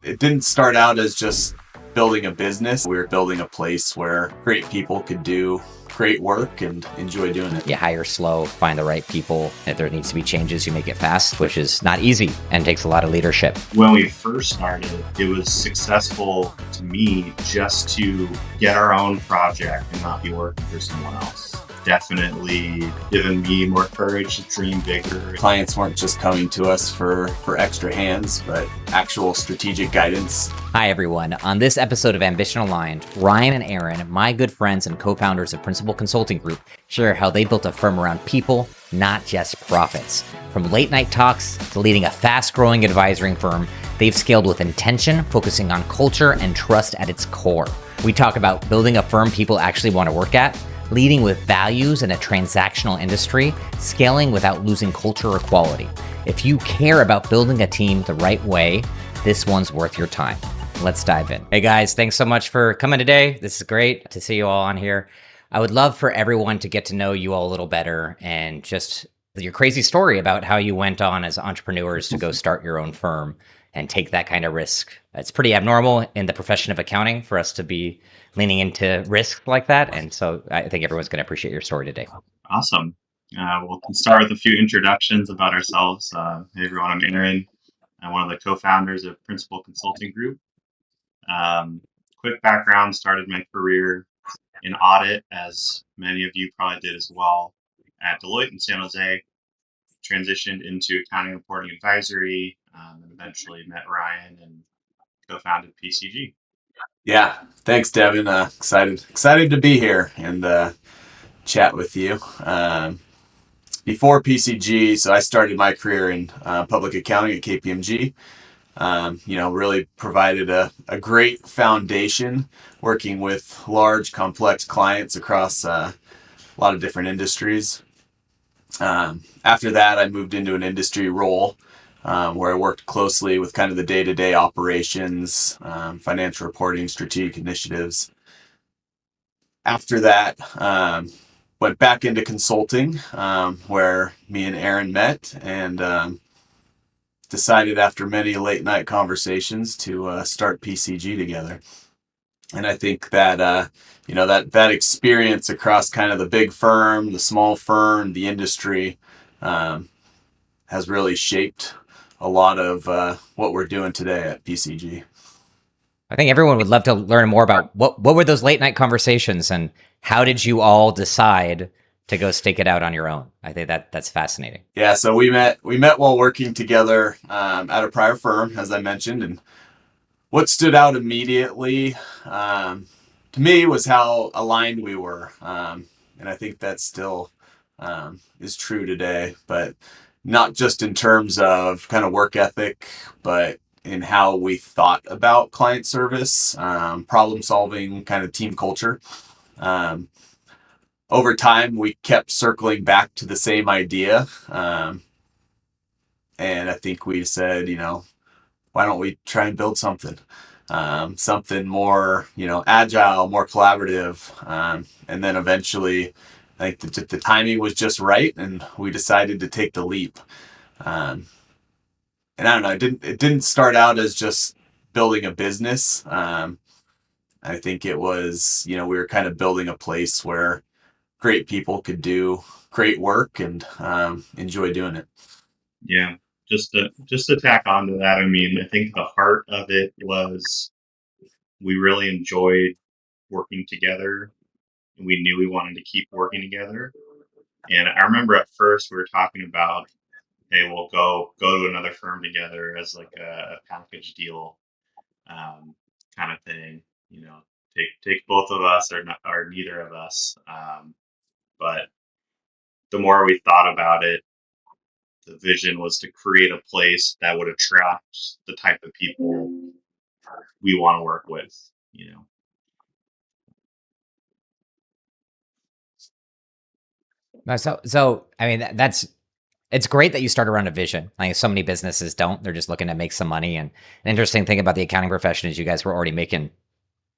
It didn't start out as just building a business. We were building a place where great people could do great work and enjoy doing it. You hire slow, find the right people. If there needs to be changes, you make it fast, which is not easy and takes a lot of leadership. When we first started, it was successful to me just to get our own project and not be working for someone else. Definitely given me more courage to dream bigger. Clients weren't just coming to us for extra hands, but actual strategic guidance. Hi, everyone. On this episode of Ambition Aligned, Ryan and Aaron, my good friends and co-founders of Principal Consulting Group, share how they built a firm around people, not just profits. From late night talks to leading a fast-growing advisory firm, they've scaled with intention, focusing on culture and trust at its core. We talk about building a firm people actually want to work at, leading with values in a transactional industry, scaling without losing culture or quality. If you care about building a team the right way, this one's worth your time. Let's dive in. Hey guys, thanks so much for coming today. This is great to see you all on here. I would love for everyone to get to know you all a little better and just your crazy story about how you went on as entrepreneurs to go start your own firm and take that kind of risk. It's pretty abnormal in the profession of accounting for us to be leaning into risk like that. And so I think everyone's going to appreciate your story today. Awesome. We'll start with a few introductions about ourselves. Hey everyone, I'm Aaron. I'm one of the co-founders of Principal Consulting Group. Quick background, started my career in audit, as many of you probably did as well, at Deloitte in San Jose. Transitioned into accounting, reporting, advisory, and eventually met Ryan and co-founded PCG. Yeah, thanks, Devin. Excited to be here and chat with you. Before PCG, so I started my career in public accounting at KPMG. Really provided a great foundation working with large, complex clients across a lot of different industries. After that, I moved into an industry role where I worked closely with kind of the day-to-day operations, financial reporting, strategic initiatives. After that, went back into consulting where me and Aaron met and decided after many late night conversations to start PCG together. And I think that that experience across kind of the big firm, the small firm, the industry has really shaped a lot of what we're doing today at PCG. I think everyone would love to learn more about what were those late night conversations and how did you all decide to go stake it out on your own? I think that's fascinating. Yeah, so we met while working together at a prior firm, as I mentioned, and what stood out immediately to me was how aligned we were, and I think that still is true today. But not just in terms of kind of work ethic, but in how we thought about client service, problem solving, kind of team culture. Um, Over time, we kept circling back to the same idea. And I think we said, why don't we try and build something? Something more, agile, more collaborative. And then eventually, I think the timing was just right, and we decided to take the leap. And I don't know, it didn't start out as just building a business. I think it was, we were kind of building a place where great people could do great work and enjoy doing it. Yeah, just to tack on to that, I mean, I think the heart of it was we really enjoyed working together, and we knew we wanted to keep working together. And I remember at first we were talking about, hey, we'll go to another firm together as like a package deal, kind of thing. Take both of us or neither of us. But the more we thought about it, the vision was to create a place that would attract the type of people we want to work with. So I mean, it's great that you start around a vision. Like so many businesses don't; they're just looking to make some money. And an interesting thing about the accounting profession is you guys were already making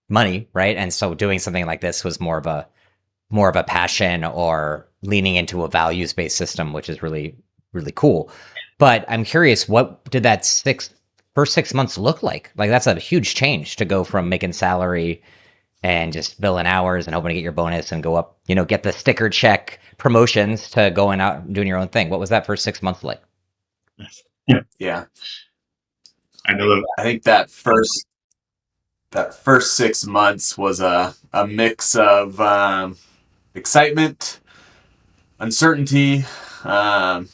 money, right? And so doing something like this was more of a passion or leaning into a values based system, which is really really cool. But I'm curious, what did that first 6 months look like? Like that's a huge change to go from making salary and just billing hours and hoping to get your bonus and go up, get the sticker check promotions to going out and doing your own thing. What was that first 6 months like? Yeah. I know that. I think that first 6 months was a mix of excitement, uncertainty, a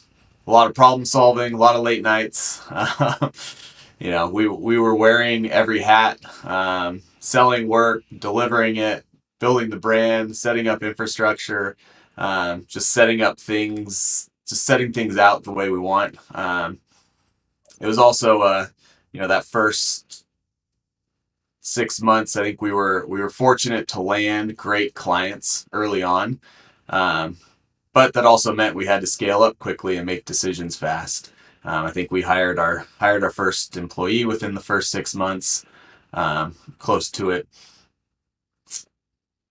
lot of problem solving, a lot of late nights. We were wearing every hat, selling work, delivering it, building the brand, setting up infrastructure, just setting things out the way we want. It was also, that first 6 months. I think we were fortunate to land great clients early on, but that also meant we had to scale up quickly and make decisions fast. I think we hired our first employee within the first 6 months, close to it.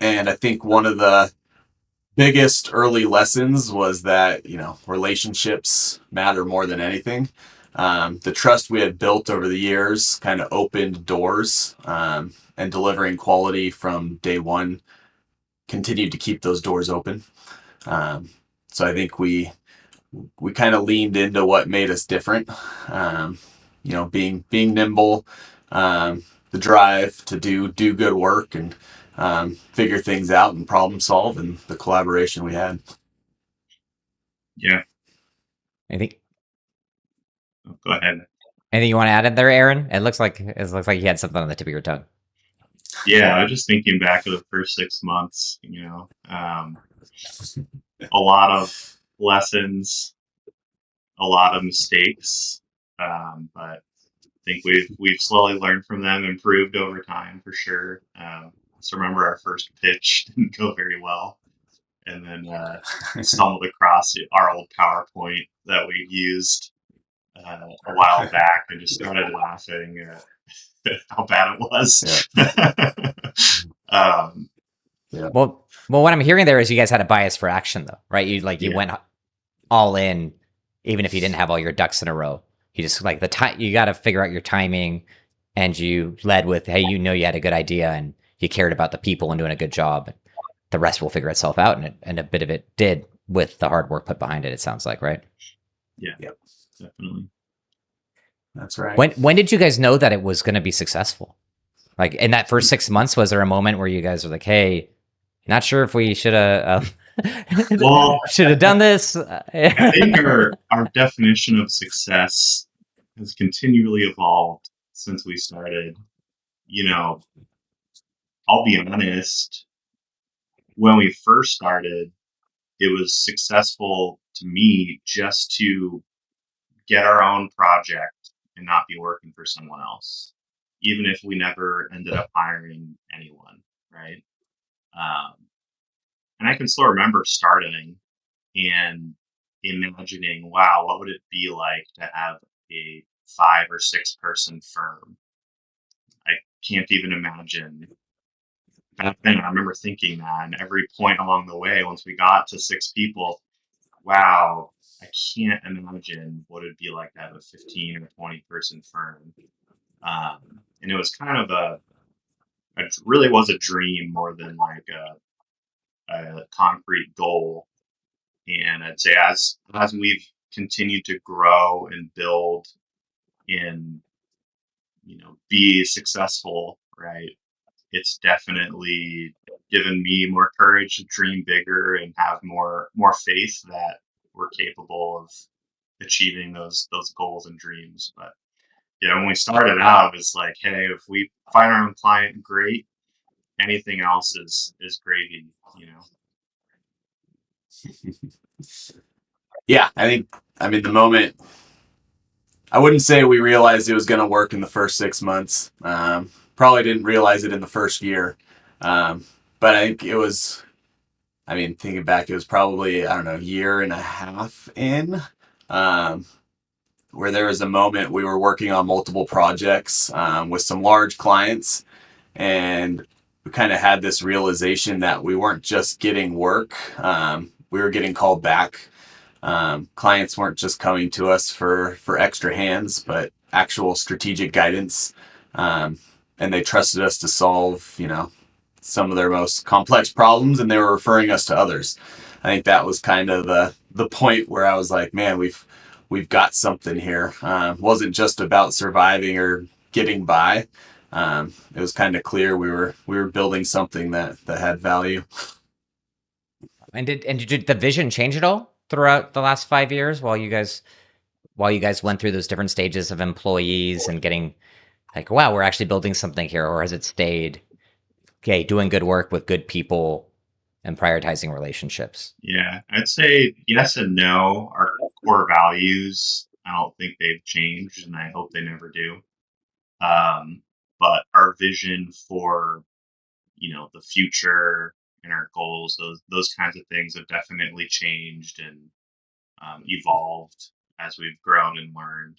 And I think one of the biggest early lessons was that relationships matter more than anything. The trust we had built over the years kind of opened doors, and delivering quality from day one continued to keep those doors open. So I think we kind of leaned into what made us different. Being nimble, the drive to do good work and figure things out and problem solve, and the collaboration we had. Yeah. I think. Go ahead. Anything you want to add in there, Aaron? It looks like you had something on the tip of your tongue. Yeah, I was just thinking back to the first 6 months. A lot of lessons, a lot of mistakes, but I think we've slowly learned from them, improved over time for sure. So remember our first pitch didn't go very well, and then stumbled across our old PowerPoint that we used a while back and just started laughing at how bad it was. Yeah. Well, what I'm hearing there is you guys had a bias for action, though, right? You Yeah. went all in, even if you didn't have all your ducks in a row. You just you got to figure out your timing, and you led with, hey, you had a good idea, and you cared about the people and doing a good job. The rest will figure itself out, and a bit of it did with the hard work put behind it. It sounds like, right? Yeah. Yep. Definitely. That's right. When did you guys know that it was going to be successful? Like in that first 6 months, was there a moment where you guys were like, hey, not sure if we should have should have done this? I think our definition of success has continually evolved since we started. I'll be honest, when we first started, it was successful to me just to get our own project and not be working for someone else, even if we never ended up hiring anyone, right? And I can still remember starting and imagining, wow, what would it be like to have a 5 or 6 person firm? I can't even imagine. Back then, I remember thinking that, and every point along the way, once we got to 6 people, wow, I can't imagine what it'd be like to have a 15 or 20 person firm. And it was kind of it really was a dream more than like a concrete goal. And I'd say as we've continued to grow and build and be successful, right? It's definitely given me more courage to dream bigger and have more faith that we're capable of achieving those goals and dreams. But yeah, when we started out, it was like, hey, if we find our own client, great. Anything else is gravy, Yeah, I mean, the moment, I wouldn't say we realized it was going to work in the first 6 months. Probably didn't realize it in the first year. But I think thinking back, it was probably, I don't know, a year and a half in, where there was a moment we were working on multiple projects, with some large clients, and we kind of had this realization that we weren't just getting work, we were getting called back. Clients weren't just coming to us for extra hands, but actual strategic guidance, and they trusted us to solve, some of their most complex problems, and they were referring us to others. I think that was kind of the point where I was like, man, we've got something here. It wasn't just about surviving or getting by. It was kind of clear we were building something that had value. And did the vision change at all throughout the last 5 years while you guys went through those different stages of employees and getting like, wow, we're actually building something here, or has it stayed, okay, doing good work with good people and prioritizing relationships? Yeah, I'd say yes and no. Our core values, I don't think they've changed, and I hope they never do. Um, but our vision for the future and our goals, those kinds of things have definitely changed and evolved as we've grown and learned.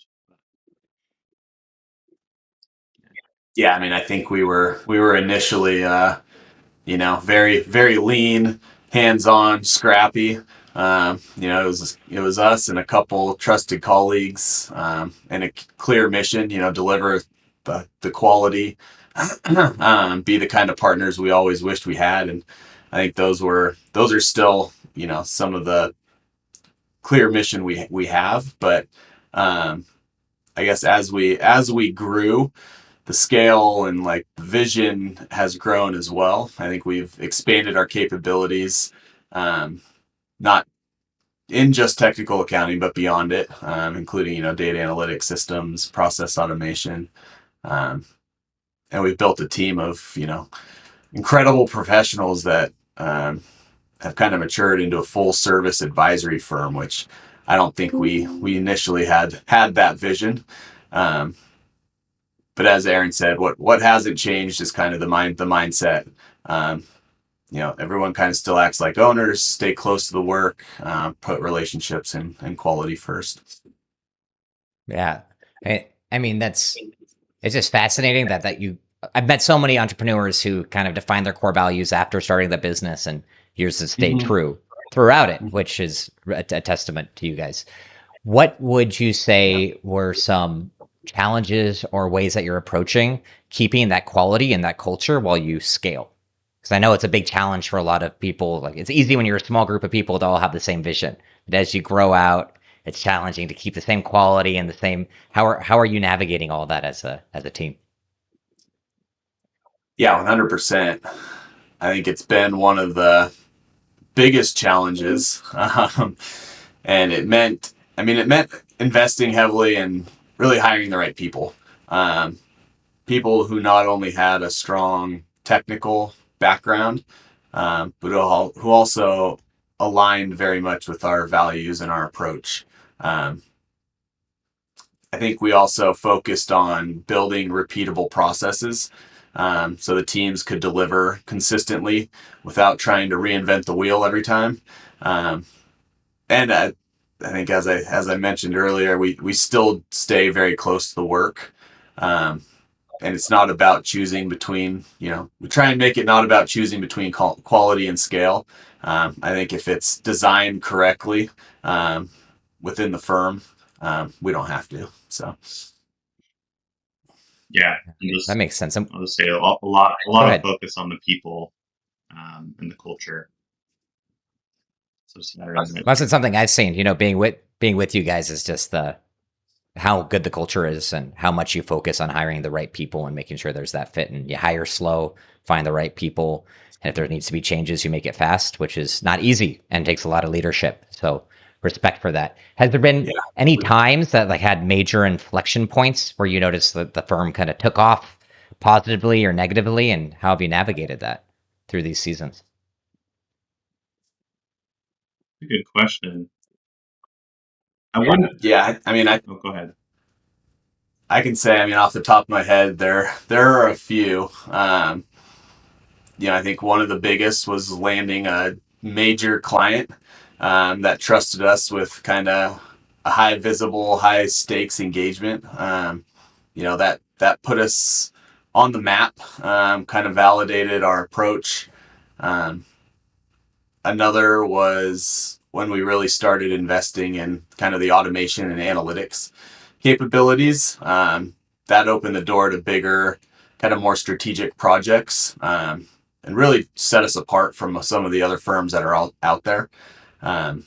Yeah, I mean, I think we were initially, very very lean, hands on, scrappy. It was us and a couple trusted colleagues, and a clear mission. Deliver the quality, be the kind of partners we always wished we had, and I think those are still some of the clear mission we have. But I guess as we grew, the scale and like the vision has grown as well. I think we've expanded our capabilities, not in just technical accounting, but beyond it, including data analytics systems, process automation, um, and we've built a team of incredible professionals that have kind of matured into a full service advisory firm, which I don't think we initially had that vision. Um, but as Aaron said, what hasn't changed is kind of the mindset. Um, Everyone kind of still acts like owners, stay close to the work, put relationships and quality first. Yeah. I mean, it's just fascinating that I've met so many entrepreneurs who kind of define their core values after starting the business and yours has stayed Mm-hmm. true throughout it, which is a testament to you guys. What would you Yeah. say were some challenges or ways that you're approaching keeping that quality and that culture while you scale? Because I know it's a big challenge for a lot of people. Like it's easy when you're a small group of people to all have the same vision, but as you grow out, it's challenging to keep the same quality and the same. How are you navigating all that as a team? Yeah, 100%. I think it's been one of the biggest challenges. And it meant investing heavily in really hiring the right people. Um, People who not only had a strong technical background, but who also aligned very much with our values and our approach. Um, I think we also focused on building repeatable processes, so the teams could deliver consistently without trying to reinvent the wheel every time. Um, and I think as I mentioned earlier, we still stay very close to the work. Um, and it's not about choosing between, we try and make it not about choosing between quality and scale. I think if it's designed correctly, um, within the firm, we don't have to. So, Yeah, and That just makes sense. I'll just say a lot Go of ahead. focus on the people and the culture. So Saturday night. That's something I've seen. Being with you guys is just the how good the culture is and how much you focus on hiring the right people and making sure there's that fit. And you hire slow, find the right people. And if there needs to be changes, you make it fast, which is not easy and takes a lot of leadership. So respect for that. Has there been yeah, any times that like had major inflection points where you noticed that the firm kind of took off positively or negatively? And how have you navigated that through these seasons? A good question. I wouldn't. yeah. I mean, Oh, go ahead. I can say, I mean, off the top of my head, there are a few. I think one of the biggest was landing a major client, that trusted us with kind of a high visible, high stakes engagement. That put us on the map, kind of validated our approach. Um, Another was when we really started investing in kind of the automation and analytics. capabilities. That opened the door to bigger, kind of more strategic projects, and really set us apart from some of the other firms that are out there. Um,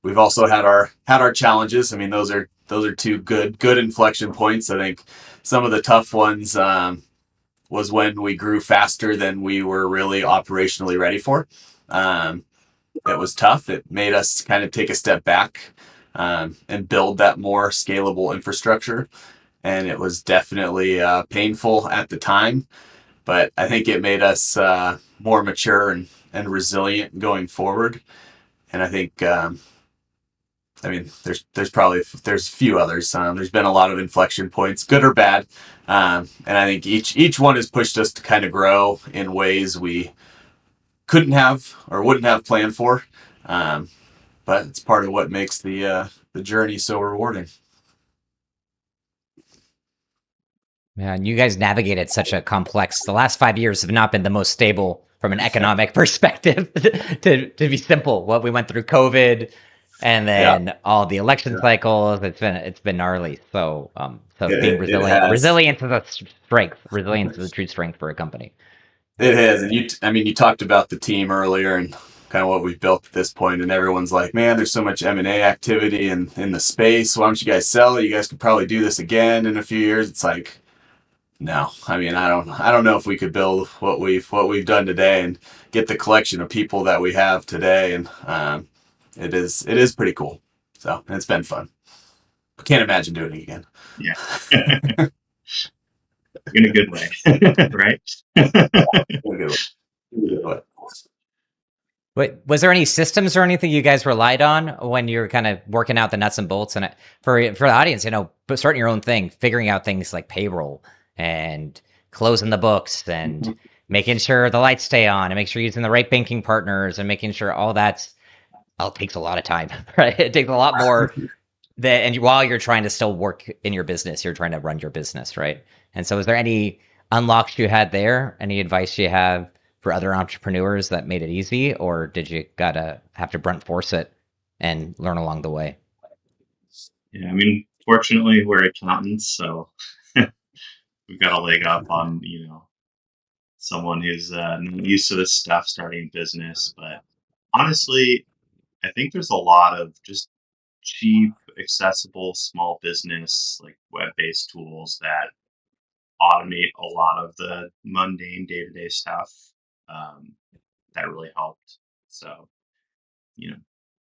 we've also had our challenges. I mean, those are two good inflection points. I think some of the tough ones was when we grew faster than we were really operationally ready for. Um, it was tough. It made us kind of take a step back and build that more scalable infrastructure. And it was definitely painful at the time, but I think it made us more mature and resilient going forward. And I think, I mean, there's a few others. There's been a lot of inflection points, good or bad, and I think each one has pushed us to kind of grow in ways we couldn't have or wouldn't have planned for. Um, but it's part of what makes the journey so rewarding. Yeah, and you guys navigated such a complex. The last 5 years have not been the most stable from an economic perspective. To be simple, what we went through COVID, and Yeah, then all the election cycles. It's been gnarly. So being it resilient, has. resilience is a strength. Resilience is a true strength for a company. It has, and I mean, you talked about the team earlier and kind of what we've built at this point, and everyone's like, "Man, there's so much M&A activity in the space. Why don't you guys sell it? You guys could probably do this again in a few years." It's like, no, I mean, I don't know if we could build what we've done today and get the collection of people that we have today, and it is pretty cool. So, and it's been fun. I can't imagine doing it again. Yeah. In a good way, right? But But was there any systems or anything you guys relied on when you were kind of working out the nuts and bolts? And for the audience, but starting your own thing, figuring out things like payroll and closing the books and making sure the lights stay on and make sure you're using the right banking partners and making sure all that's all takes a lot of time, right? It takes a lot more that, and while you're trying to still work in your business, you're trying to run your business, right? And so, is there any unlocks you had there? Any advice you have for other entrepreneurs that made it easy, or did you gotta have to brunt force it and learn along the way? Yeah, I mean, fortunately, we're accountants, so we've got a leg up on someone who's not used to this stuff starting a business. But honestly, I think there's a lot of just cheap, accessible small business like web-based tools that automate a lot of the mundane day-to-day stuff um, that really helped. So you know,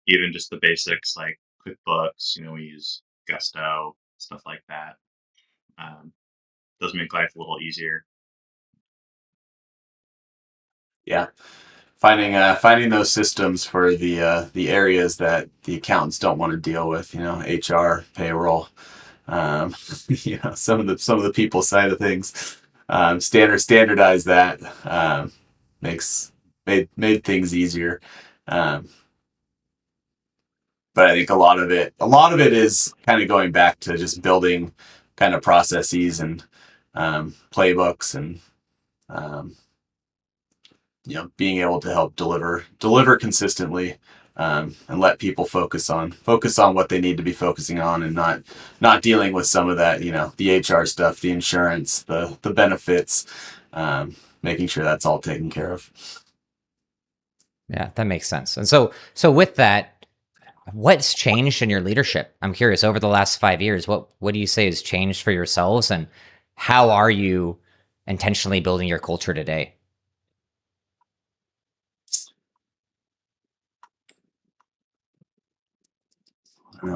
even just the basics like QuickBooks, we use Gusto, stuff like that. Um, does make life a little easier. yeah, finding those systems for the areas that the accountants don't want to deal with. HR, payroll, um, some of the people side of things. Standardize that makes made things easier. Um, but I think a lot of it is kind of going back to just building kind of processes and playbooks and um, being able to help deliver consistently, and let people focus on what they need to be focusing on, and not dealing with some of that, the HR stuff, the insurance, the benefits, making sure that's all taken care of. Yeah, that makes sense. And so with that, what's changed in your leadership? I'm curious. Over the last 5 years, what do you say has changed for yourselves, and how are you intentionally building your culture today?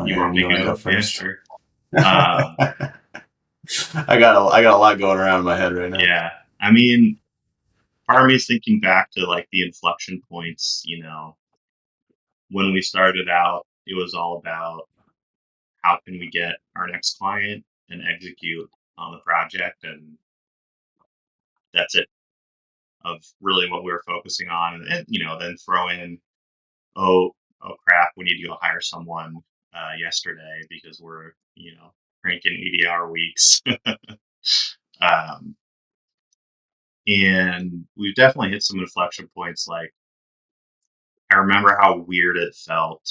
You want Aaron, me you to want to go go? Yeah, first? sure. Um, I got a lot going around in my head right now. yeah, I mean, part of me is thinking back to like the inflection points. When we started out, it was all about how can we get our next client and execute on the project, and that's it. Of really what we were focusing on, and then throw in, oh, oh crap, we need to go hire someone yesterday because we're cranking 80-hour weeks. um, and we've definitely hit some inflection points. Like I remember how weird it felt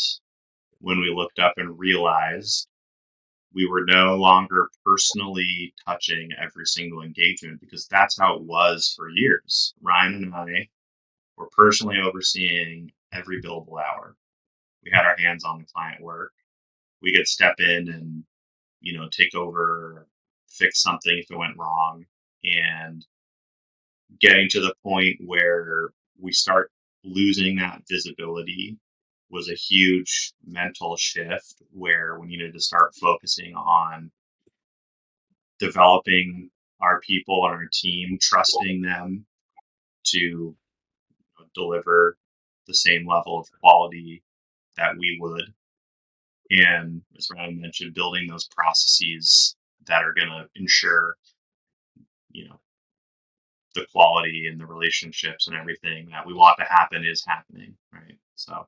when we looked up and realized we were no longer personally touching every single engagement, because that's how it was for years. Ryan and I were personally overseeing every billable hour. We had our hands on the client work. We could step in and, take over, fix something if it went wrong. And getting to the point where we start losing that visibility was a huge mental shift, where we needed to start focusing on developing our people on our team, trusting them to deliver the same level of quality that we would. And as Ryan mentioned, building those processes that are going to ensure, you know, the quality and the relationships and everything that we want to happen is happening. Right. So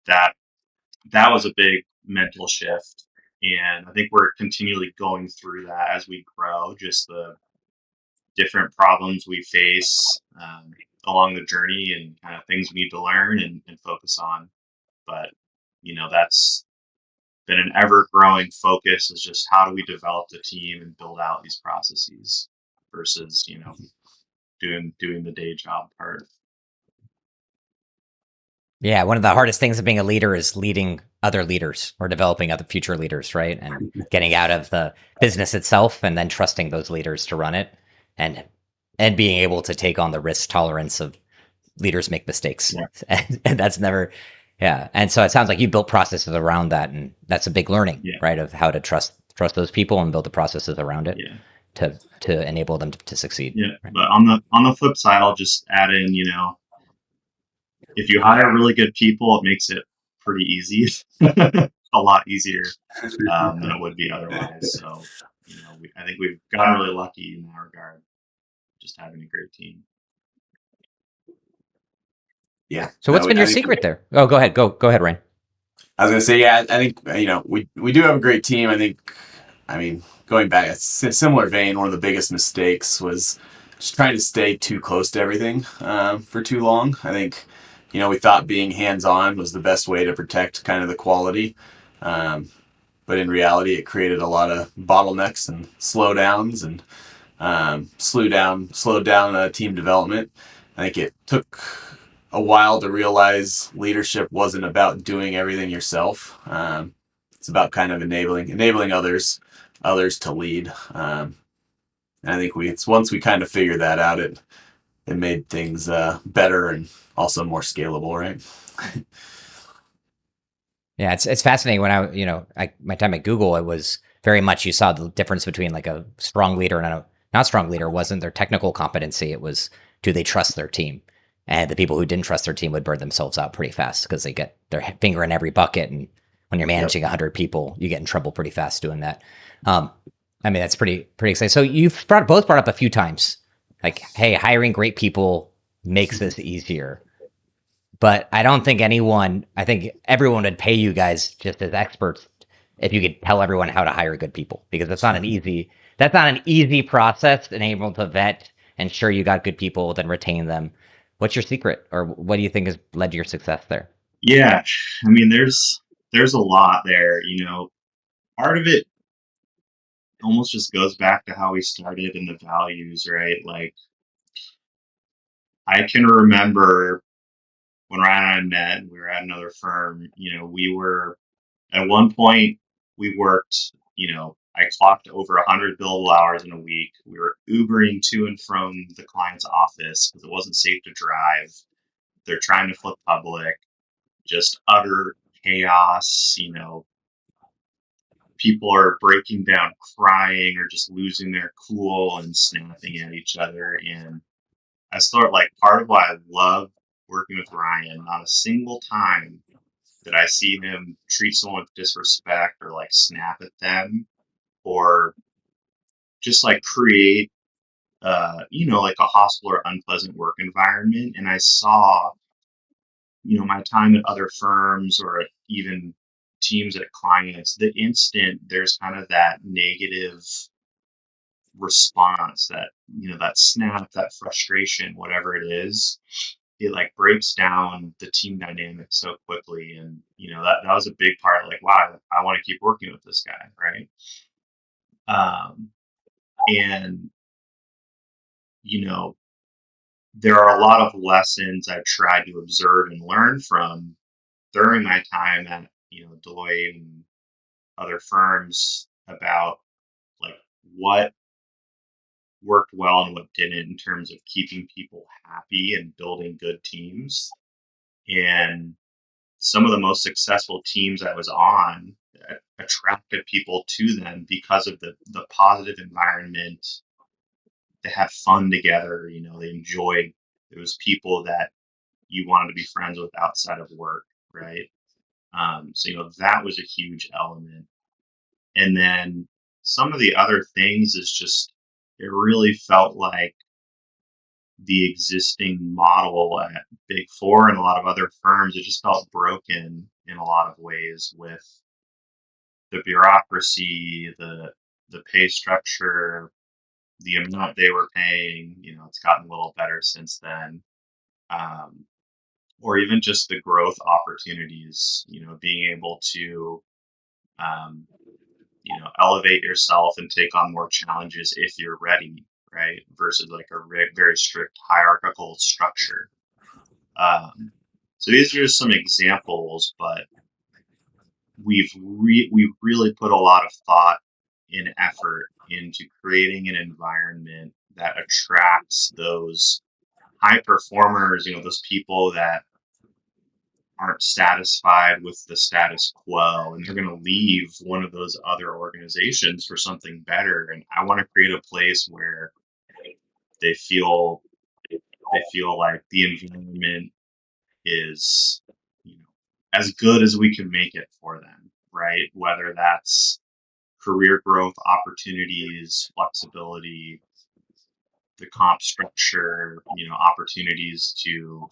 that that was a big mental shift. And I think we're continually going through that as we grow, just the different problems we face along the journey, and kind of things we need to learn and focus on. But, that's been an ever growing focus, is just how do we develop the team and build out these processes versus, doing the day job part. Yeah, one of the hardest things of being a leader is leading other leaders or developing other future leaders, right? And getting out of the business itself and then trusting those leaders to run it, and being able to take on the risk tolerance of leaders make mistakes. Yeah. And that's never, yeah. And so it sounds like you built processes around that, and that's a big learning, Yeah. right? Of how to trust those people and build the processes around it Yeah. to enable them to succeed. Yeah. Right? But on the flip side, I'll just add in, if you hire really good people, it makes it pretty easy, a lot easier than it would be otherwise. So, I think we've gotten really lucky in that regard, just having a great team. Yeah. So what's No, been your I think secret there? Oh, go ahead. Go ahead, Ryan. I was gonna say, yeah, I think we do have a great team. I mean, going back, a similar vein, one of the biggest mistakes was just trying to stay too close to everything for too long. I think, we thought being hands on was the best way to protect kind of the quality, um, but in reality, it created a lot of bottlenecks and slowdowns, and slowed down team development. I think it took a while to realize leadership wasn't about doing everything yourself. It's about kind of enabling others to lead. And I think it's once we kind of figured that out, it made things better and also more scalable, right? Yeah, it's fascinating. When my time at Google, it was very much, you saw the difference between like a strong leader and a not strong leader. Wasn't their technical competency, it was, do they trust their team? And the people who didn't trust their team would burn themselves out pretty fast because they get their finger in every bucket. And when you're Yep. managing 100 people, you get in trouble pretty fast doing that. Um, I mean, that's pretty exciting. So you've both brought up a few times, like, hey, hiring great people makes this easier. But I think everyone would pay you guys just as experts if you could tell everyone how to hire good people, because that's not an easy process, and able to vet, ensure you got good people, then retain them. What's your secret, or what do you think has led to your success there? Yeah, I mean, there's a lot there. Part of it almost just goes back to how we started in the values, right? Like, I can remember when Ryan and I met, we were at another firm. We were at one point, we worked. I clocked over 100 billable hours in a week. We were Ubering to and from the client's office because it wasn't safe to drive. They're trying to flip public, just utter chaos. People are breaking down, crying, or just losing their cool and snapping at each other. And I start, like, part of why I love working with Ryan. Not a single time did I see him treat someone with disrespect or like snap at them, or just like create, like a hostile or unpleasant work environment. And I saw, my time at other firms, or at even teams at clients, the instant there's kind of that negative response, that, that snap, that frustration, whatever it is, it like breaks down the team dynamic so quickly. And, that was a big part of like, wow, I want to keep working with this guy. Right. Um, and, you know, there are a lot of lessons I've tried to observe and learn from during my time at, Deloitte and other firms about like what worked well and what didn't in terms of keeping people happy and building good teams. And some of the most successful teams I was on attracted people to them because of the positive environment. They had fun together. They enjoyed. It was people that you wanted to be friends with outside of work, right? So that was a huge element. And then some of the other things is just it really felt like the existing model at Big Four and a lot of other firms. It just felt broken in a lot of ways with the bureaucracy, the pay structure, the amount they were paying. It's gotten a little better since then. Um, or even just the growth opportunities. Being able to um, elevate yourself and take on more challenges if you're ready, right? Versus like a very strict hierarchical structure. So these are just some examples, but we've really put a lot of thought and effort into creating an environment that attracts those high performers, those people that aren't satisfied with the status quo and they're going to leave one of those other organizations for something better. And I want to create a place where they feel like the environment is, as good as we can make it for them, right? Whether that's career growth opportunities, flexibility, the comp structure, opportunities to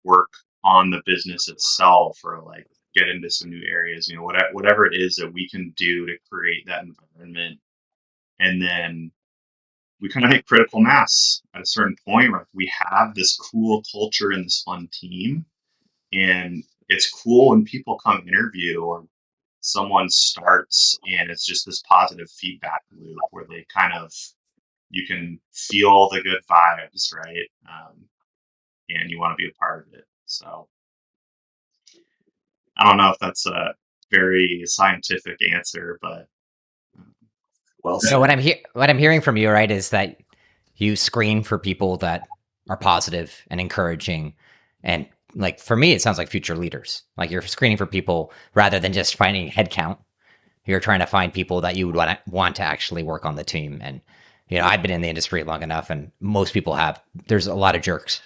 work on the business itself or like get into some new areas, whatever it is that we can do to create that environment. And then we kind of hit critical mass at a certain point where we have this cool culture and this fun team. And it's cool when people come interview or someone starts and it's just this positive feedback loop where they kind of, you can feel the good vibes, right? And you want to be a part of it. So I don't know if that's a very scientific answer, but Well So said. what I'm hearing from you, right, is that you screen for people that are positive and encouraging, and like for me, it sounds like future leaders. Like you're screening for people rather than just finding headcount. You're trying to find people that you would want to actually work on the team. And I've been in the industry long enough, and most people have. There's a lot of jerks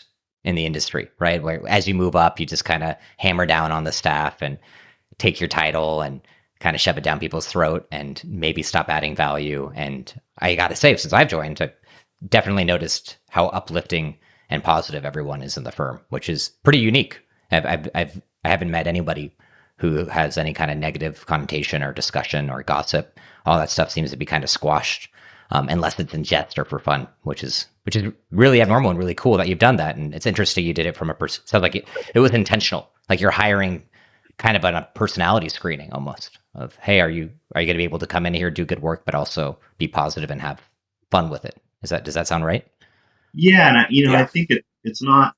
in the industry, right? Where as you move up, you just kind of hammer down on the staff and take your title and kind of shove it down people's throat and maybe stop adding value. And I got to say, since I've joined, I've definitely noticed how uplifting and positive everyone is in the firm, which is pretty unique. I haven't met anybody who has any kind of negative connotation or discussion or gossip. All that stuff seems to be kind of squashed, unless it's in jest or for fun, which is really abnormal and really cool that you've done that. And it's interesting you did it from a person. Sounds like it was intentional. Like you're hiring kind of on a personality screening almost of, hey, are you going to be able to come in here, do good work, but also be positive and have fun with it? Does that sound right? yeah, and I Yeah. think it's not.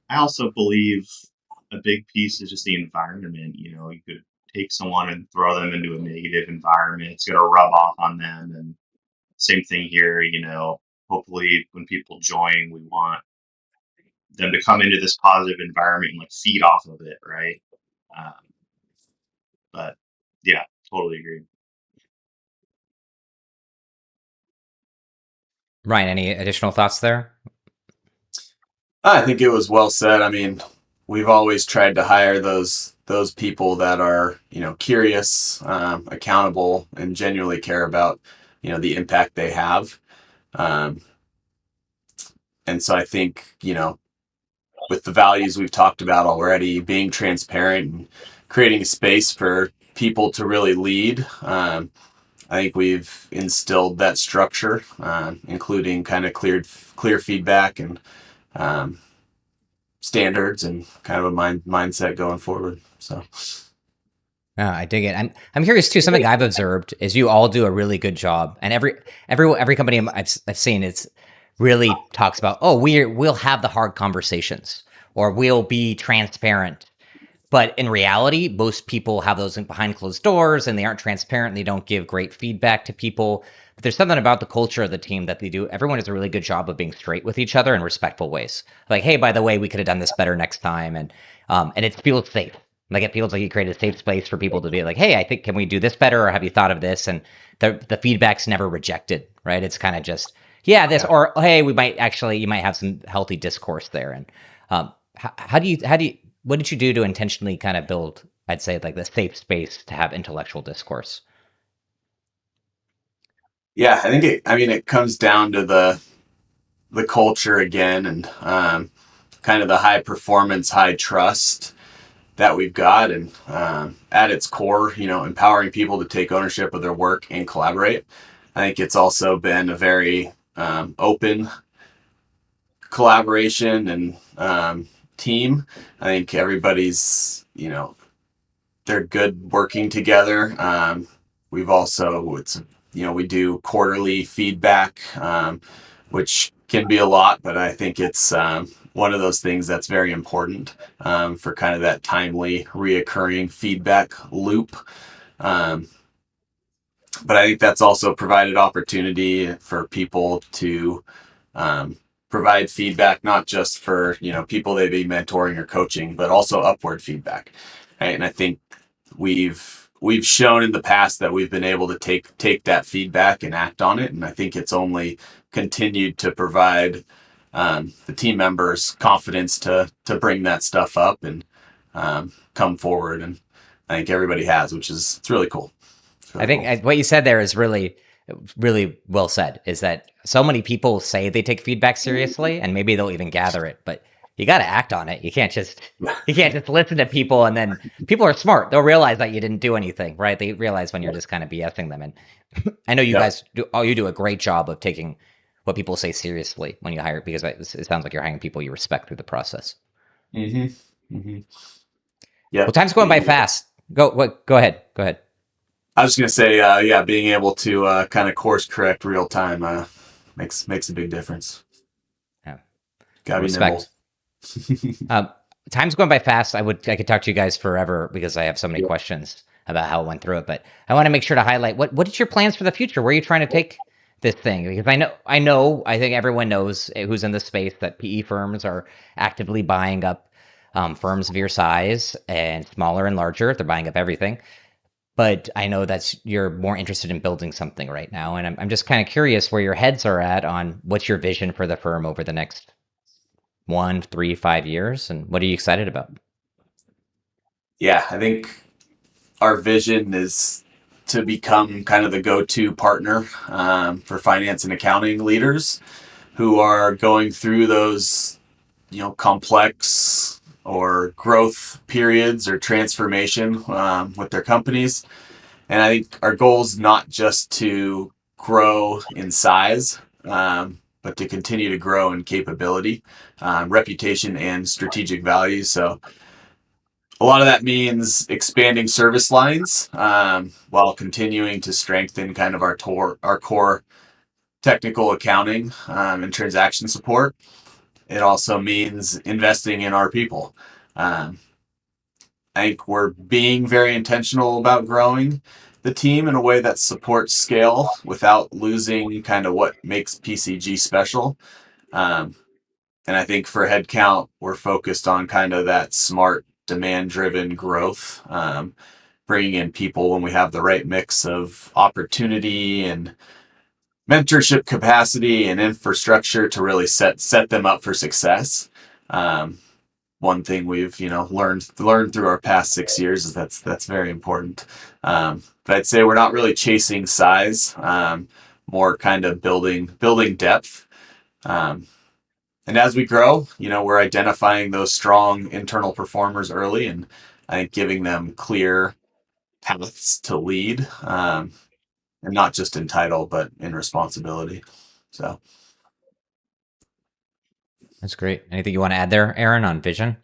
I also believe a big piece is just the environment. You could take someone and throw them into a negative environment; it's going to rub off on them. And same thing here. Hopefully, when people join, we want them to come into this positive environment and like feed off of it, right? Um, but yeah, totally agree. Ryan, any additional thoughts there? I think it was well said. I mean, we've always tried to hire those people that are curious, accountable, and genuinely care about the impact they have. Um, and so I think with the values we've talked about already, being transparent and creating a space for people to really lead. I think we've instilled that structure, including kind of clear feedback and um, standards and kind of a mindset going forward. So I dig it. I'm curious too. Something I've observed is you all do a really good job, and every company I've seen it's really talks about, oh, we'll have the hard conversations, or we'll be transparent. But in reality, most people have those behind closed doors, and they aren't transparent. And they don't give great feedback to people. But there's something about the culture of the team that they do. Everyone does a really good job of being straight with each other in respectful ways. Like, hey, by the way, we could have done this better next time, and it feels safe. Like it feels like you created a safe space for people to be like, hey, I think can we do this better, or have you thought of this? And the feedback's never rejected, right? It's kind of just yeah, this yeah, or hey, we might actually you might have some healthy discourse there. And how do you what did you do to intentionally kind of build, I'd say, like the safe space to have intellectual discourse? yeah. I think I mean, it comes down to the culture again, and kind of the high performance, high trust that we've got, and at its core, empowering people to take ownership of their work and collaborate. I think it's also been a very open collaboration and team. I think everybody's, they're good working together. We've also, we do quarterly feedback, which can be a lot, but I think it's one of those things that's very important for kind of that timely, reoccurring feedback loop. Um, but I think that's also provided opportunity for people to um, provide feedback, not just for people they be mentoring or coaching, but also upward feedback. Right? And I think we've shown in the past that we've been able to take that feedback and act on it, and I think it's only continued to provide the team members confidence to bring that stuff up and come forward. And I think everybody has, which is it's really cool. It's I really think cool. what you said there is really well said. Is that so many people say they take feedback seriously, and maybe they'll even gather it, but you got to act on it. You can't just listen to people, and then people are smart. They'll realize that you didn't do anything, right? They realize when you're just kind of BSing them. And I know you Yep. guys do. Oh, you do a great job of taking what people say seriously when you hire, because it sounds like you're hiring people you respect through the process. Mm-hmm. Mm-hmm. Well, Yep. time's going by fast. Go ahead. Go ahead. I was just gonna say, yeah, being able to kind of course correct real time makes a big difference. Yeah. Gotta Well, be nimble. respect. Um, Time's going by fast. I could talk to you guys forever because I have so many Yep. questions about how it went through it. But I want to make sure to highlight what is your plans for the future? Where are you trying to take this thing? Because I think everyone knows who's in the space that PE firms are actively buying up firms of your size and smaller and larger. They're buying up everything. But I know that's you're more interested in building something right now, and I'm just kind of curious where your heads are at on what's your vision for the firm over the next 1, 3, 5 years, and what are you excited about? Yeah, I think our vision is to become kind of the go-to partner for finance and accounting leaders who are going through those complex or growth periods or transformation with their companies. And I think our goal is not just to grow in size, but to continue to grow in capability, reputation, and strategic value. So a lot of that means expanding service lines while continuing to strengthen kind of our core technical accounting and transaction support. It also means investing in our people. Um, I think we're being very intentional about growing the team in a way that supports scale without losing kind of what makes PCG special. Um, and I think for headcount, we're focused on kind of that smart, demand driven growth, bringing in people when we have the right mix of opportunity and mentorship capacity and infrastructure to really set them up for success. Um, One thing we've learned through our past 6 years is that's very important. But I'd say we're not really chasing size, more kind of building depth. Um, and as we grow, we're identifying those strong internal performers early, and I think giving them clear paths to lead, and not just in title but in responsibility. So That's great. Anything you want to add there, Aaron, on vision?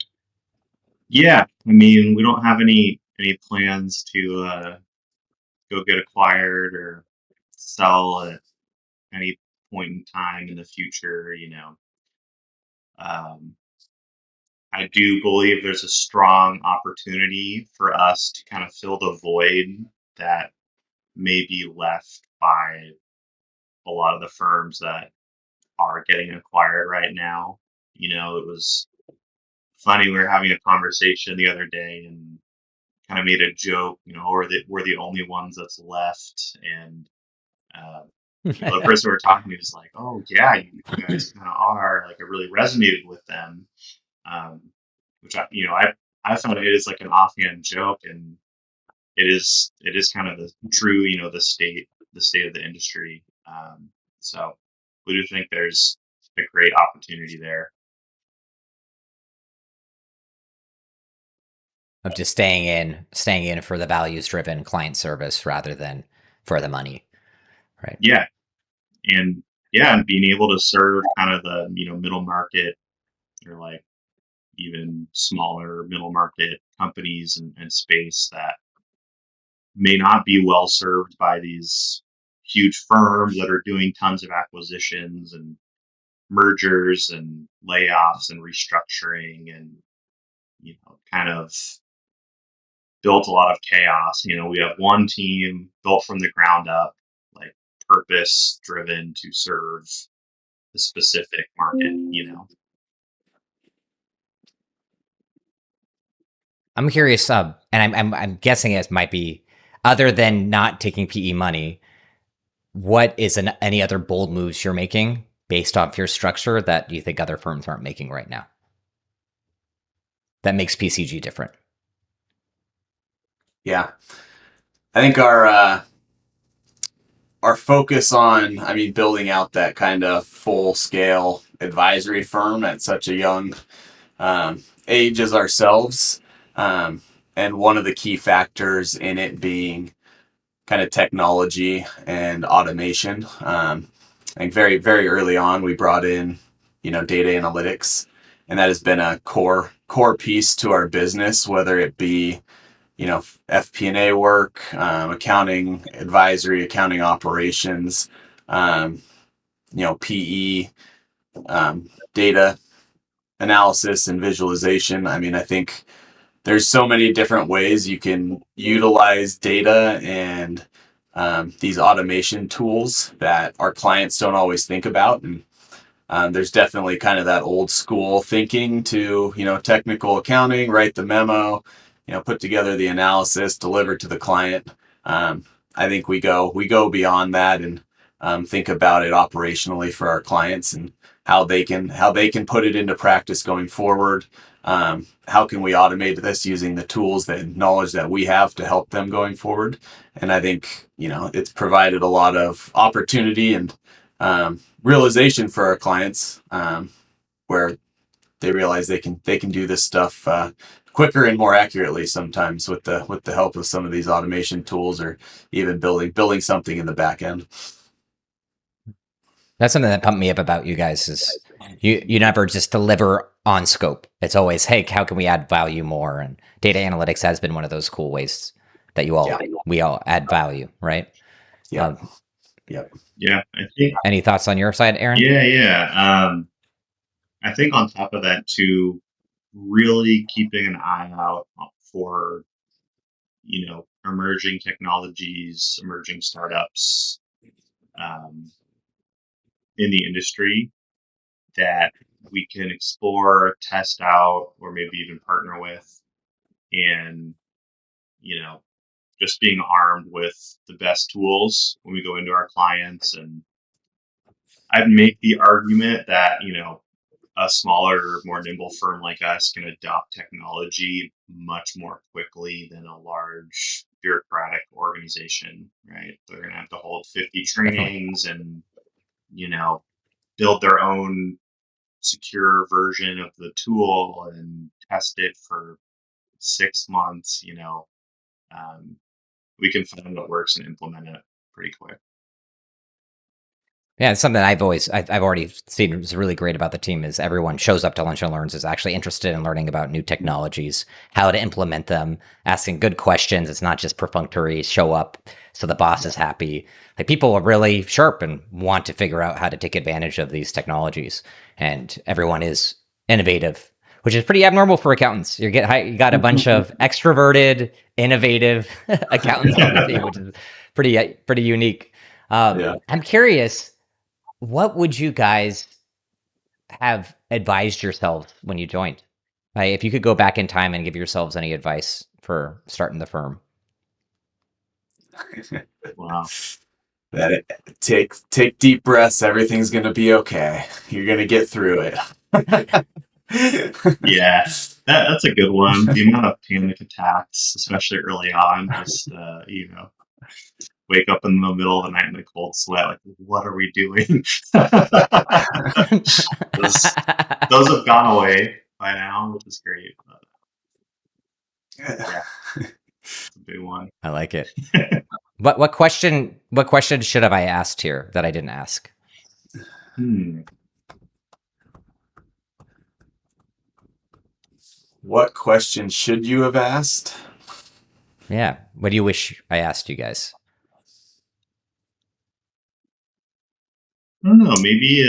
Yeah, I mean, we don't have any plans to go get acquired or sell at any point in time in the future. Um, I do believe there's a strong opportunity for us to kind of fill the void that may be left by a lot of the firms that are getting acquired right now. It was funny. We were having a conversation the other day and kind of made a joke. We're the only ones that's left, and uh, the person we were talking to was like, "Oh yeah, you guys kind of are." Like, it really resonated with them, um, which I found it is like an offhand joke, and it is kind of the true, the state of the industry. So we do think there's a great opportunity there. Of just staying in for the values driven client service rather than for the money, right? Yeah, and yeah, and being able to serve kind of the middle market, or like even smaller middle market companies and space that may not be well served by these huge firms that are doing tons of acquisitions and mergers and layoffs and restructuring, and kind of built a lot of chaos. We have one team built from the ground up, like purpose driven to serve the specific market. I'm curious, and I'm guessing it might be other than not taking PE money. What is any other bold moves you're making based off your structure that you think other firms aren't making right now that makes PCG different? Yeah, I think our focus on, I mean, building out that kind of full scale advisory firm at such a young age as ourselves, um, and one of the key factors in it being kind of technology and automation. I think very very early on we brought in data analytics, and that has been a core piece to our business, whether it be FP&A work, accounting advisory, accounting operations, um, PE, data analysis and visualization. I mean, I think there's so many different ways you can utilize data and these automation tools that our clients don't always think about. And there's definitely kind of that old school thinking to, technical accounting, write the memo, put together the analysis, deliver to the client. Um, I think we go beyond that and think about it operationally for our clients and how they can put it into practice going forward. How can we automate this using the tools and knowledge that we have to help them going forward? And I think it's provided a lot of opportunity and realization for our clients, where they realize they can do this stuff quicker and more accurately sometimes with the help of some of these automation tools, or even building something in the back end. That's something that pumped me up about you guys is you never just deliver on scope. It's always, hey, how can we add value more? And data analytics has been one of those cool ways that Yeah. we all add value, right? Yep. Um, Yep. Yeah, I think. any thoughts on your side, Aaron? Yeah, yeah. I think on top of that too, really keeping an eye out for emerging technologies, emerging startups, um, in the industry that we can explore, test out, or maybe even partner with, and you know just being armed with the best tools when we go into our clients. And I'd make the argument that a smaller, more nimble firm like us can adopt technology much more quickly than a large bureaucratic organization, right? They're going to have to hold 50 Definitely. trainings and, you know, build their own secure version of the tool and test it for 6 months. Um, we can find what works and implement it pretty quick. Yeah, it's something I've already seen is really great about the team is everyone shows up to lunch and learns is actually interested in learning about new technologies, how to implement them, asking good questions. It's not just perfunctory show up so the boss is happy. Like people are really sharp and want to figure out how to take advantage of these technologies, and everyone is innovative, which is pretty abnormal for accountants. You got a bunch of extroverted, innovative accountants on the team, which is pretty unique. Yeah. I'm curious, what would you guys have advised yourselves when you joined? Like, if you could go back in time and give yourselves any advice for starting the firm. Wow. That take deep breaths. Everything's gonna be okay. You're gonna get through it. Yeah, that's a good one. The amount of panic attacks, especially early on, just wake up in the middle of the night in a cold sweat, like what are we doing? those, those have gone away by now, which is great. But yeah, it's a big one. I like it. What question should have I asked here that I didn't ask? Hmm. What question should you have asked? Yeah. What do you wish I asked you guys? I don't know. Maybe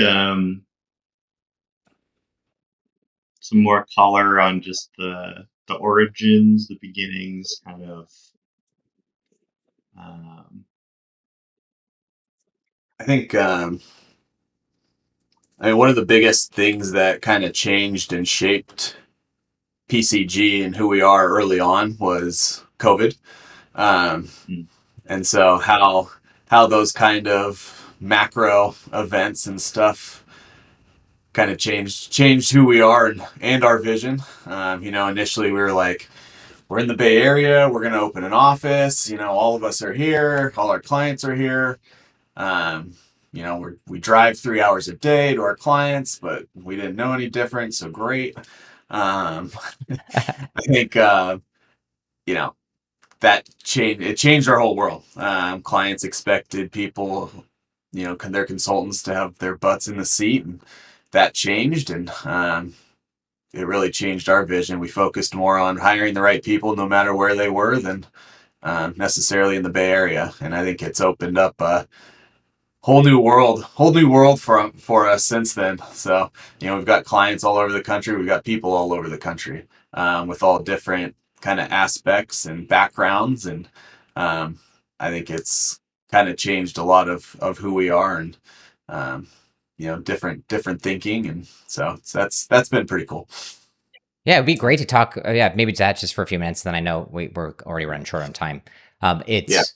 some more color on just the origins, the beginnings, kind of. Um, I think I mean one of the biggest things that kind of changed and shaped PCG and who we are early on was COVID. Um, hmm. and so how those kind of macro events and stuff kind of changed who we are and our vision. Initially we were like, we're in the Bay Area, we're going to open an office. All of us are here, all our clients are here. Um, we drive 3 hours a day to our clients, but we didn't know any different, so great. Um, I think you know that changed our whole world. Clients expected people, their consultants to have their butts in the seat, and that changed, and it really changed our vision. We focused more on hiring the right people, no matter where they were, than necessarily in the Bay Area, and I think it's opened up a whole new world for us since then. So we've got clients all over the country, we've got people all over the country, with all different kind of aspects and backgrounds, and um, I think it's kind of changed a lot of who we are, and um, different thinking, and so that's been pretty cool. Yeah, it'd be great to talk. Yeah, maybe that just for a few minutes. Then I know we're already running short on time. Yeah. It's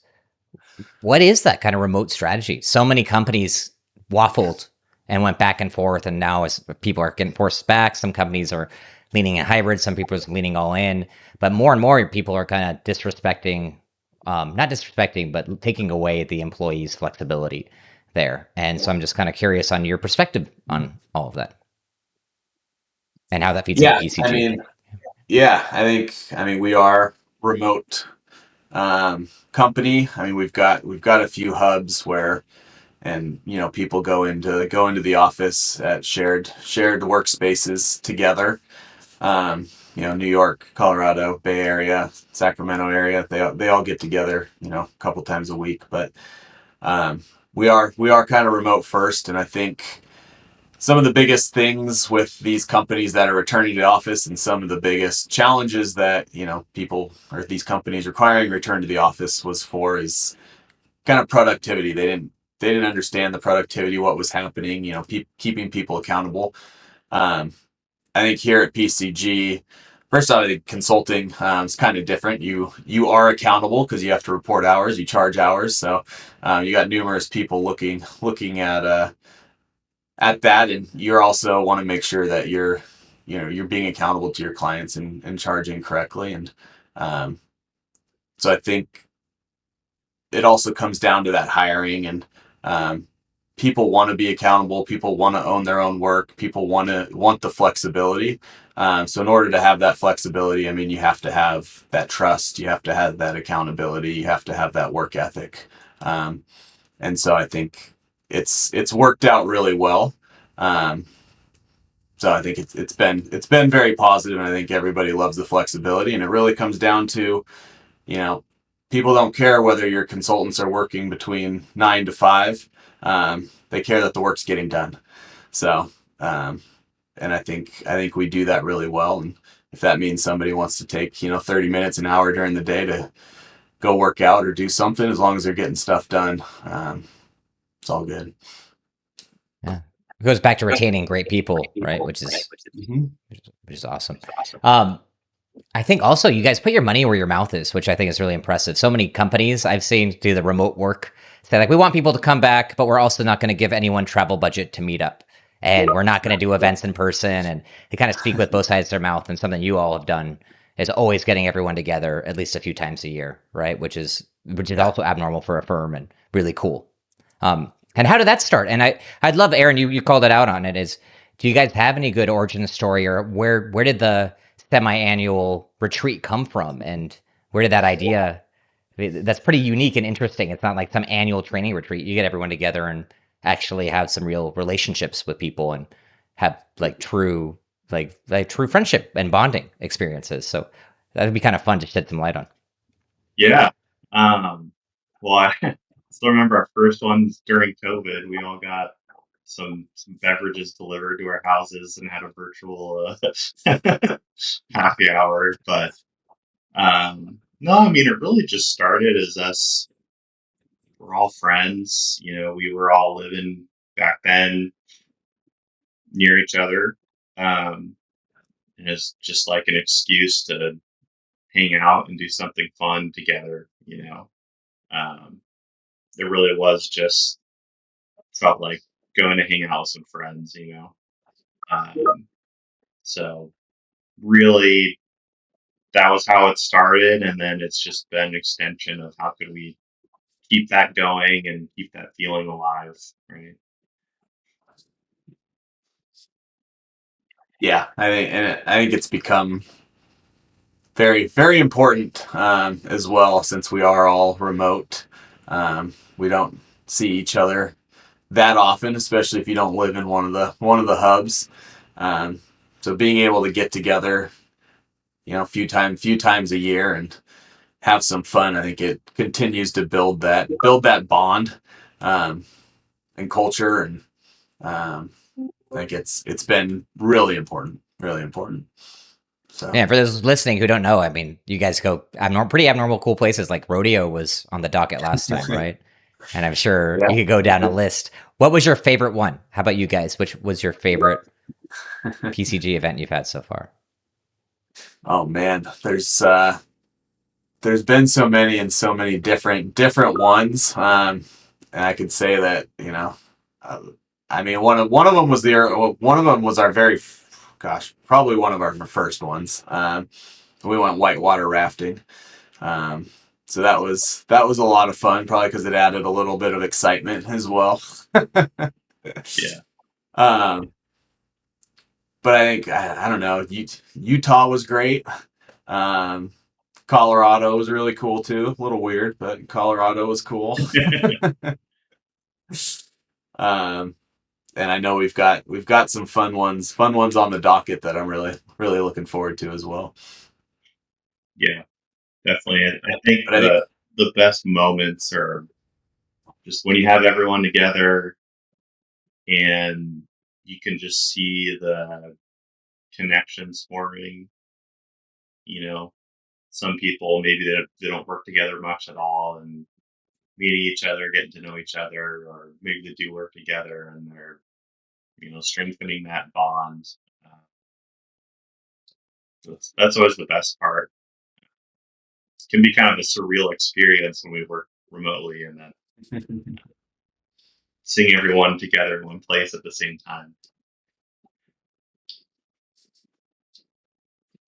what is that kind of remote strategy? So many companies waffled and went back and forth, and now as people are getting forced back, some companies are leaning in hybrid, some people are leaning all in, but more and more people are kind of disrespecting, not disrespecting, but taking away the employees' flexibility there. And so I'm just kind of curious on your perspective on all of that and how that feeds into Yeah, I PCG. mean, yeah, I mean we are remote company. I mean, we've got a few hubs where, and people go into the office at shared workspaces together. New York, Colorado, Bay Area, Sacramento area. They all get together, a couple times a week. But um, we are kind of remote first, and I think some of the biggest things with these companies that are returning to the office, and some of the biggest challenges that people or these companies requiring return to the office is kind of productivity. They didn't understand the productivity, what was happening, keeping people accountable. um, I think here at PCG, first off, I think consulting is kind of different. You are accountable because you have to report hours, you charge hours. So you got numerous people looking at that, and you also want to make sure that you're being accountable to your clients, and charging correctly. And um, so I think it also comes down to that hiring, and um, people want to be accountable, people want to own their own work, people want the flexibility. So in order to have that flexibility, I mean, you have to have that trust, you have to have that accountability, you have to have that work ethic. And so I think it's worked out really well. Um, so I think it's been very positive, and I think everybody loves the flexibility. And it really comes down to, you know, people don't care whether your consultants are working between 9 to 5. They care that the work's getting done. So, and I think we do that really well. And if that means somebody wants to take 30 minutes, an hour during the day to go work out or do something, as long as they're getting stuff done, it's all good. Yeah. It goes back to retaining great people, right? Which is Mm-hmm. which is awesome. I think also you guys put your money where your mouth is, which I think is really impressive. So many companies I've seen do the remote work say like, we want people to come back, but we're also not going to give anyone travel budget to meet up. And we're not going to do events in person. And they kind of speak with both sides of their mouth. And something you all have done is always getting everyone together at least a few times a year, right? Which is also abnormal for a firm and really cool. And how did that start? And I'd love, Aaron, you called it out on it. Is do you guys have any good origin story, or where did the semi-annual retreat come from, and where did that idea? That's pretty unique and interesting. It's not like some annual training retreat. You get everyone together and actually have some real relationships with people and have like true true friendship and bonding experiences. So that would be kind of fun to shed some light on. Yeah. Well, I still remember our first ones during COVID. We all got some beverages delivered to our houses and had a virtual happy hour. But no, I mean, it really just started as us. We're all friends. We were all living back then near each other. And it's just like an excuse to hang out and do something fun together. Um, it really was just felt like going to hang out with some friends. So really, that was how it started, and then it's just been an extension of how could we keep that going and keep that feeling alive, right? Yeah, I think it's become very, very important as well, since we are all remote. We don't see each other that often, especially if you don't live in one of the hubs. Um, so being able to get together, few times a year and have some fun, I think it continues to build that bond um, and culture, and I think it's been really important, really important. So Yeah, for those listening who don't know, I mean, you guys go pretty abnormal, cool places. Like rodeo was on the docket last time, right? And I'm sure yeah. you could go down a list. What was your favorite one? How about you guys? Which was your favorite PCG event you've had so far? Oh man, there's been so many and so many different ones, and I could say that uh, I mean one of them was our very gosh, probably one of our first ones. We went whitewater rafting. Um, so that was a lot of fun, probably because it added a little bit of excitement as well. Yeah. um, but I think I don't know. Utah was great. Um, Colorado was really cool too. A little weird, but Colorado was cool. um, and I know we've got some fun ones on the docket that I'm really really looking forward to as well. Yeah, definitely. I think But I think the best moments are just when you have everyone together and you can just see the connections forming. You know, some people maybe they don't work together much at all, and meeting each other, getting to know each other, or maybe they do work together and they're strengthening that bond. Uh, that's always the best part. It can be kind of a surreal experience when we work remotely and then seeing everyone together in one place at the same time.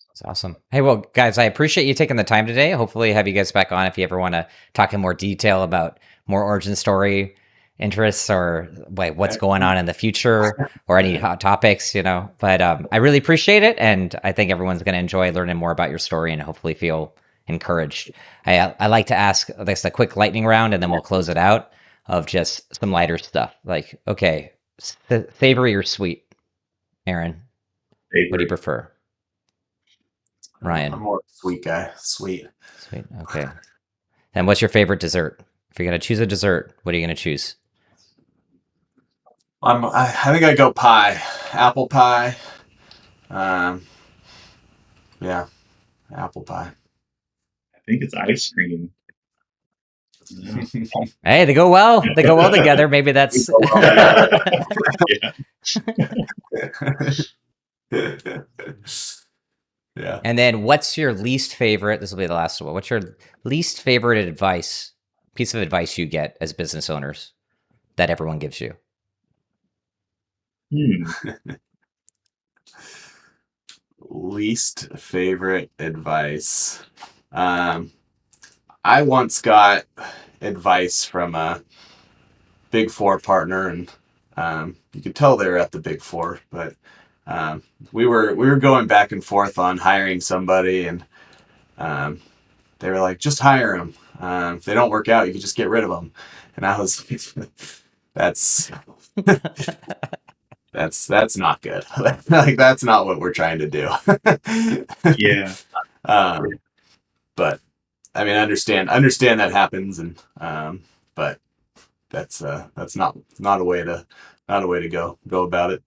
That's awesome. Hey, well, guys, I appreciate you taking the time today. Hopefully, have you guys back on if you ever want to talk in more detail about more origin story interests or like what's going on in the future or any hot topics, But I really appreciate it, and I think everyone's going to enjoy learning more about your story and hopefully feel encouraged. I like to ask this a quick lightning round, and then we'll close it out. of just some lighter stuff. Like, okay, savory or sweet, Aaron? What do you prefer? Ryan? I'm more of a sweet guy. Sweet. Sweet. Okay. And what's your favorite dessert? If you're gonna choose a dessert, what are you gonna choose? I think I go pie, apple pie. Um, yeah, apple pie. I think it's ice cream. Yeah. Hey, they go well. They go well together. Maybe that's. Yeah. And then, what's your least favorite? This will be the last one. What's your least favorite piece of advice you get as business owners that everyone gives you? Least favorite advice. I once got advice from a Big Four partner, and you could tell they were at the Big Four, but we were going back and forth on hiring somebody, and they were like, just hire them. If they don't work out, you can just get rid of them. And I was, that's not good. Like that's not what we're trying to do. Yeah. But I mean, understand that happens, and but that's not a way to go about it.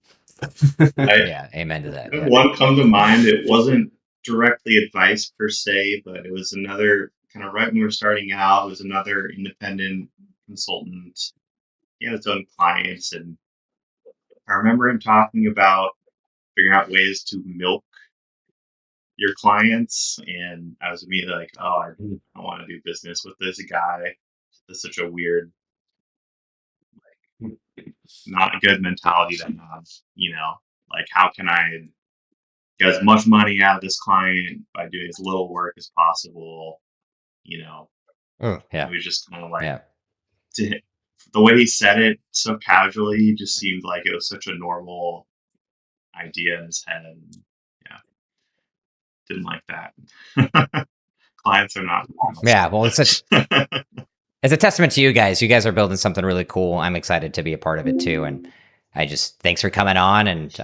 Yeah, amen to that. Yeah. One come to mind. It wasn't directly advice per se, but it was another kind of right when we were starting out. It was another independent consultant. He had his own clients, and I remember him talking about figuring out ways to milk your clients. And I was immediately like, "Oh, I don't want to do business with this guy. That's such a weird, not a good mentality to have. You know, like how can I get as much money out of this client by doing as little work as possible?" You know, Yeah. it was just kind of like Yeah. the way he said it so casually just seemed like it was such a normal idea in his head. And yeah, didn't like that. Clients are not normal. Yeah. Well, it's a testament to you guys. You guys are building something really cool. I'm excited to be a part of it too. And I just thanks for coming on. And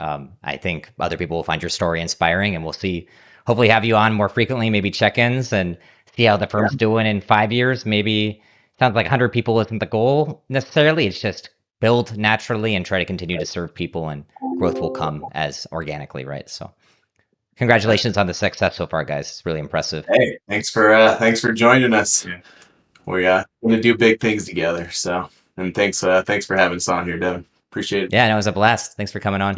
I think other people will find your story inspiring. And we'll see. Hopefully, have you on more frequently. Maybe check-ins and see how the firm's doing in 5 years. Maybe sounds like 100 people isn't the goal necessarily. It's just build naturally and try to continue to serve people, and growth will come as organically, right? So, congratulations on the success so far, guys. It's really impressive. Hey, thanks for joining us. Yeah. We're going to do big things together. So, and thanks for having us on here, Devin. Appreciate it. Yeah, no, it was a blast. Thanks for coming on.